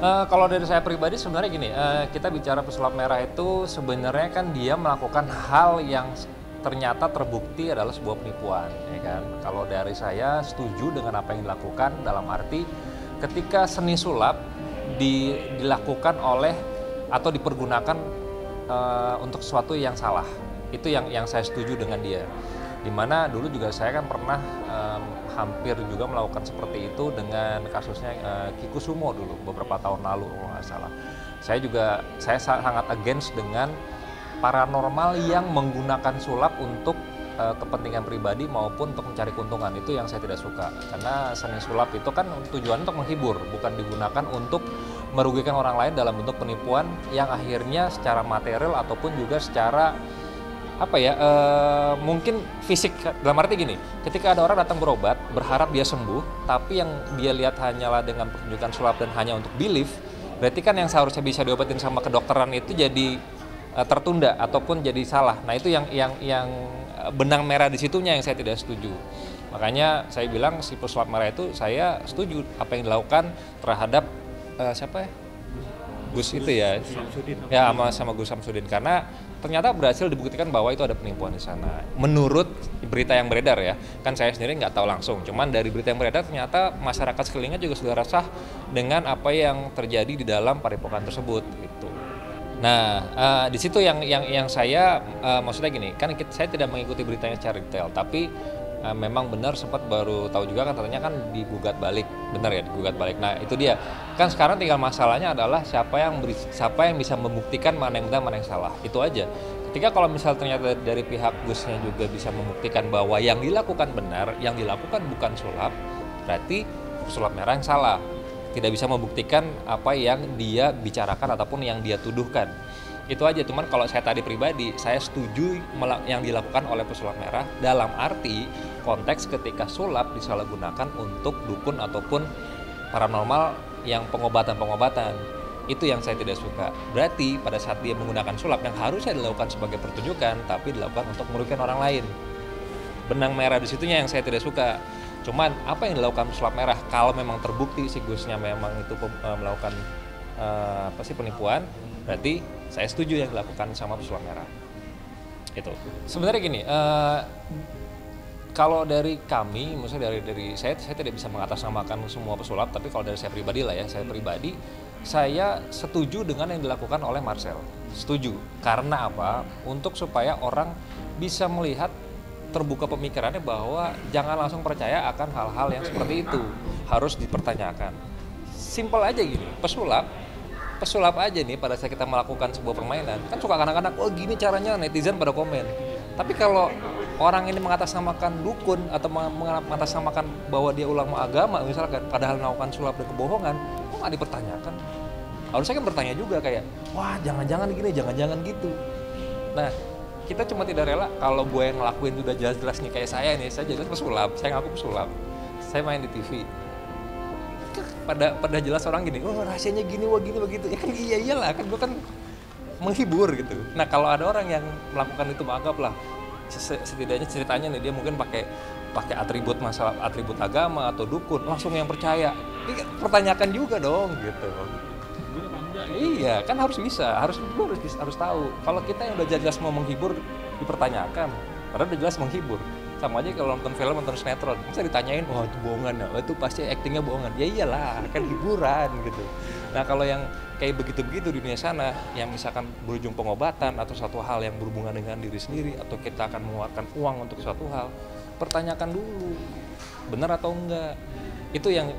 Kalau dari saya pribadi sebenarnya gini, kita bicara pesulap merah itu sebenarnya kan dia melakukan hal yang ternyata terbukti adalah sebuah penipuan, ya kan? Kalau dari saya setuju dengan apa yang dilakukan dalam arti ketika seni sulap dilakukan oleh atau dipergunakan untuk sesuatu yang salah, itu yang saya setuju dengan dia. Dimana dulu juga saya kan pernah hampir juga melakukan seperti itu dengan kasusnya Kikusumo dulu beberapa tahun lalu kalau nggak salah. Saya sangat against dengan paranormal yang menggunakan sulap untuk kepentingan pribadi maupun untuk mencari keuntungan. Itu yang saya tidak suka, karena seni sulap itu kan tujuannya untuk menghibur, bukan digunakan untuk merugikan orang lain dalam bentuk penipuan yang akhirnya secara material ataupun juga secara mungkin fisik. Dalam arti gini, ketika ada orang datang berobat berharap dia sembuh, tapi yang dia lihat hanyalah dengan pertunjukan sulap dan hanya untuk belief, berarti kan yang seharusnya bisa diobatin sama kedokteran itu jadi tertunda ataupun jadi salah. Nah, itu yang benang merah di situnya yang saya tidak setuju. Makanya saya bilang si pesulap merah itu saya setuju apa yang dilakukan terhadap siapa ya? Gus itu ya, ya sama Gus Samsudin, karena ternyata berhasil dibuktikan bahwa itu ada penipuan di sana. Menurut berita yang beredar ya, kan saya sendiri nggak tahu langsung, cuman dari berita yang beredar ternyata masyarakat sekelilingnya juga sudah resah dengan apa yang terjadi di dalam padepokan tersebut gitu. Nah, di situ yang saya maksudnya gini, kan saya tidak mengikuti beritanya secara detail, tapi memang benar sempat baru tahu juga kan katanya kan digugat balik, benar ya, digugat balik. Nah, itu dia. Kan sekarang tinggal masalahnya adalah siapa yang bisa membuktikan mana yang benar mana yang salah. Itu aja. Ketika kalau misal ternyata dari pihak Gusnya juga bisa membuktikan bahwa yang dilakukan benar, yang dilakukan bukan sulap, berarti sulap merah yang salah. Tidak bisa membuktikan apa yang dia bicarakan ataupun yang dia tuduhkan. Itu aja. Cuman kalau saya tadi pribadi, saya setuju yang dilakukan oleh pesulap merah dalam arti konteks ketika sulap disalahgunakan untuk dukun ataupun paranormal yang pengobatan-pengobatan. Itu yang saya tidak suka. Berarti pada saat dia menggunakan sulap yang harusnya dilakukan sebagai pertunjukan, tapi dilakukan untuk merugikan orang lain. Benang merah di situnya yang saya tidak suka. Cuman apa yang dilakukan pesulap merah kalau memang terbukti si Gusnya memang itu melakukan penipuan, berarti saya setuju yang dilakukan sama pesulap merah. Itu. Sebenarnya gini, kalau dari kami, maksudnya dari saya tidak bisa mengatasnamakan semua pesulap, tapi kalau dari saya pribadi lah ya, saya setuju dengan yang dilakukan oleh Marcel. Setuju. Karena apa? Untuk supaya orang bisa melihat, terbuka pemikirannya bahwa jangan langsung percaya akan hal-hal yang seperti itu, harus dipertanyakan. Simpel aja gini, pesulap aja nih pada saat kita melakukan sebuah permainan, kan suka kadang-kadang, oh gini caranya, netizen pada komen. Tapi kalau orang ini mengatasnamakan dukun atau mengatasnamakan bahwa dia ulama agama misalkan, padahal melakukan sulap dan kebohongan, kok nggak dipertanyakan? Harusnya kan bertanya juga kayak, wah jangan-jangan gini, jangan-jangan gitu. Nah, kita cuma tidak rela kalau gue yang ngelakuin udah jelas-jelas nih kayak saya jelas pesulap, saya ngaku pesulap, saya main di TV. Pada jelas orang gini, oh rahasianya gini, wah gini begitu, ya kan iyalah kan gue kan menghibur gitu. Nah kalau ada orang yang melakukan itu, anggaplah setidaknya ceritanya nih dia mungkin pakai atribut agama atau dukun, langsung yang percaya, pertanyakan juga dong gitu. Iya kan harus tahu. Kalau kita yang udah jelas mau menghibur dipertanyakan, karena udah jelas menghibur. Sama aja kalau nonton film, nonton sinetron, masa ditanyain, wah itu bohongan ya, itu pasti aktingnya bohongan. Ya iyalah, kan hiburan gitu. Nah kalau yang kayak begitu-begitu di dunia sana, yang misalkan berujung pengobatan atau suatu hal yang berhubungan dengan diri sendiri, atau kita akan mengeluarkan uang untuk suatu hal, pertanyakan dulu, benar atau enggak. Itu yang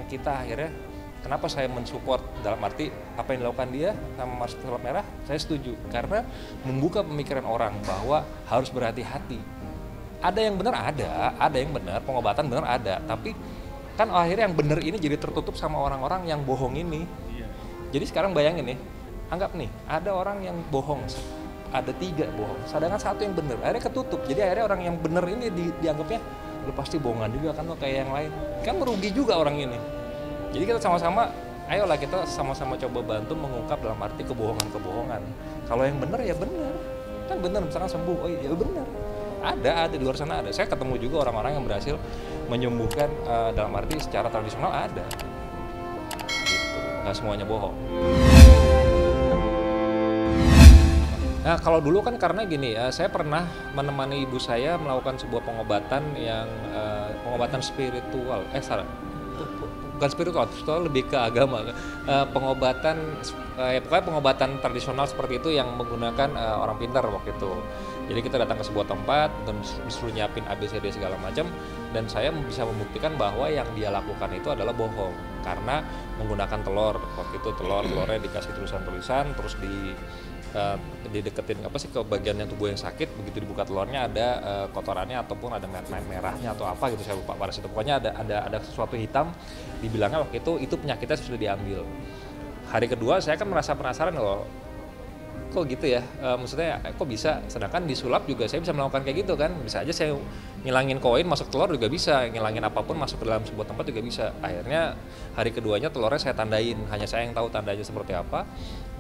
kita akhirnya, kenapa saya mensupport dalam arti apa yang dilakukan dia sama Marcel Merah, saya setuju. Karena membuka pemikiran orang bahwa harus berhati-hati. Ada yang benar, ada yang benar, pengobatan benar ada, tapi kan akhirnya yang benar ini jadi tertutup sama orang-orang yang bohong ini. Jadi sekarang bayangin nih, anggap nih ada orang yang bohong, ada 3 bohong, sedangkan 1 yang benar, akhirnya ketutup. Jadi akhirnya orang yang benar ini dianggapnya lu pasti bohongan juga kan, lo kayak yang lain, kan merugi juga orang ini. Jadi kita sama-sama, ayolah kita sama-sama coba bantu mengungkap dalam arti kebohongan-kebohongan. Kalau yang benar ya benar, kan benar, misalkan sembuh, oh iya benar. Ada di luar sana ada. Saya ketemu juga orang-orang yang berhasil menyembuhkan dalam arti secara tradisional ada. Gitu. nggak semuanya bohong. Nah, kalau dulu kan karena gini, saya pernah menemani ibu saya melakukan sebuah pengobatan yang pengobatan spiritual. Bukan spiritual lebih ke agama. Pengobatan, pokoknya pengobatan tradisional seperti itu yang menggunakan orang pintar waktu itu. Jadi kita datang ke sebuah tempat dan disuruh nyiapin ABCD segala macam, dan saya bisa membuktikan bahwa yang dia lakukan itu adalah bohong karena menggunakan telur. Waktu itu telurnya dikasih tulisan-tulisan, terus dideketin ke bagian yang tubuh yang sakit, begitu dibuka telurnya ada kotorannya ataupun ada merahnya atau apa gitu, saya lupa pada situ. Pokoknya ada sesuatu hitam, dibilangnya waktu itu penyakitnya sudah diambil. Hari kedua saya kan merasa penasaran loh, kok gitu ya, maksudnya kok bisa, sedangkan di sulap juga saya bisa melakukan kayak gitu kan, bisa aja saya ngilangin koin masuk telur juga bisa, ngilangin apapun masuk ke dalam sebuah tempat juga bisa. Akhirnya hari keduanya telurnya saya tandain, hanya saya yang tahu tandanya seperti apa.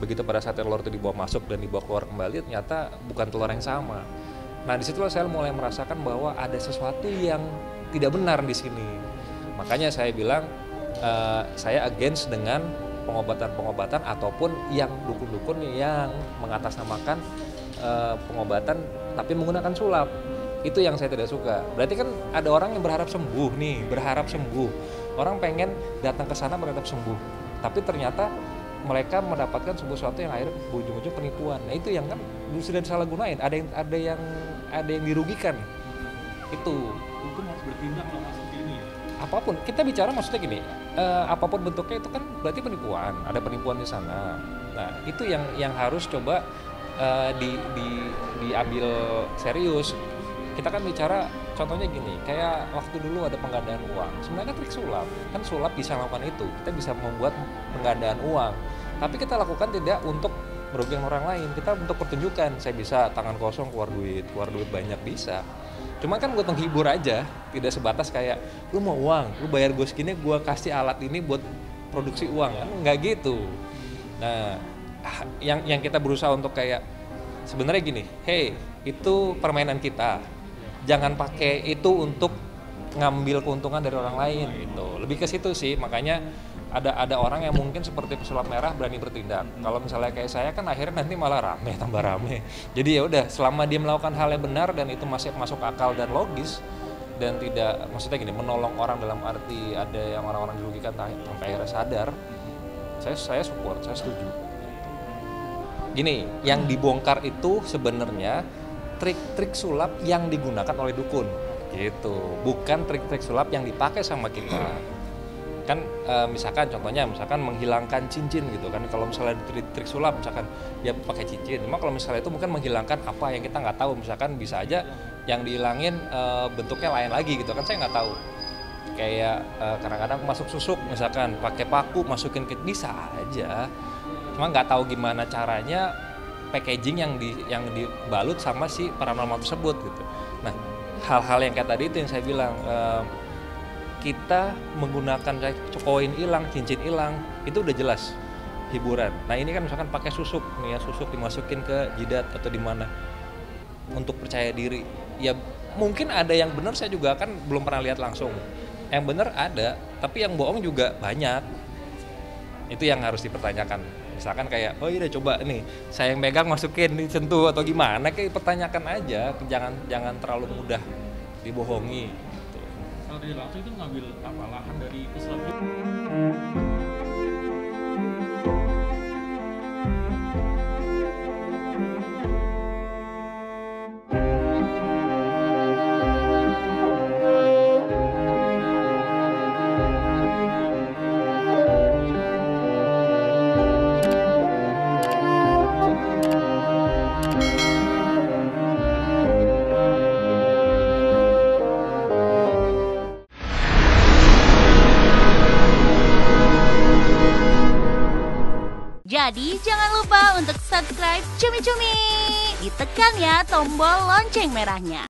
Begitu pada saat telur itu dibawa masuk dan dibawa keluar kembali, ternyata bukan telur yang sama. Nah disitulah saya mulai merasakan bahwa ada sesuatu yang tidak benar di sini. Makanya saya bilang saya against dengan pengobatan ataupun yang dukun-dukun yang mengatasnamakan pengobatan tapi menggunakan sulap. Itu yang saya tidak suka. Berarti kan ada orang yang berharap sembuh nih, orang pengen datang ke sana berharap sembuh, tapi ternyata mereka mendapatkan sesuatu yang akhirnya ujung-ujung penipuan. Nah itu yang kan sudah disalahgunain, ada yang dirugikan. Itu hukum harus bertindak lah masuk ini ya. Apapun kita bicara, maksudnya gini, apapun bentuknya itu kan berarti penipuan, ada penipuan di sana. Nah itu yang harus coba diambil serius. Kita kan bicara contohnya gini, kayak waktu dulu ada penggandaan uang, sebenarnya trik sulap, kan sulap bisa melakukan itu, kita bisa membuat penggandaan uang, tapi kita lakukan tidak untuk merugikan orang lain, kita untuk pertunjukan. Saya bisa tangan kosong keluar duit banyak bisa. Cuma kan buat menghibur aja, tidak sebatas kayak lu mau uang, lu bayar gue segini, gue kasih alat ini buat produksi uang, kan nggak gitu. Nah, yang kita berusaha untuk kayak sebenarnya gini, hey itu permainan kita, jangan pakai itu untuk ngambil keuntungan dari orang lain gitu. Lebih ke situ sih, makanya ada orang yang mungkin seperti pesulap merah berani bertindak. Kalau misalnya kayak saya kan akhirnya nanti malah tambah rame. Jadi ya udah, selama dia melakukan hal yang benar dan itu masih masuk akal dan logis dan tidak, maksudnya gini, menolong orang dalam arti ada yang orang-orang dirugikan sampai akhirnya sadar, saya support, saya setuju. Gini, yang dibongkar itu sebenarnya trik-trik sulap yang digunakan oleh dukun gitu, bukan trik-trik sulap yang dipakai sama kita. Kan misalkan contohnya menghilangkan cincin gitu kan, kalau misalnya trik sulap misalkan dia pakai cincin, cuma kalau misalnya itu mungkin menghilangkan apa yang kita nggak tahu, misalkan bisa aja yang dihilangin bentuknya lain lagi gitu kan, saya nggak tahu. Kayak kadang-kadang masuk susuk misalkan pakai paku masukin ke, bisa aja, cuma nggak tahu gimana caranya packaging yang dibalut sama si paranormal tersebut gitu. Nah hal-hal yang kayak tadi itu yang saya bilang, kita menggunakan koin hilang, cincin hilang, itu udah jelas hiburan. Nah ini kan misalkan pakai susuk nih ya, susuk dimasukin ke jidat atau di mana untuk percaya diri. Ya mungkin ada yang benar, saya juga kan belum pernah lihat langsung. Yang benar ada, tapi yang bohong juga banyak. Itu yang harus dipertanyakan. Misalkan kayak, oh iya coba nih, saya yang megang masukin, disentuh atau gimana, kayak pertanyakan aja, jangan terlalu mudah dibohongi. Kalau dia langsung itu ngambil apa, lahan dari pesulap. Jadi jangan lupa untuk subscribe Cumi Cumi. Ditekan ya tombol lonceng merahnya.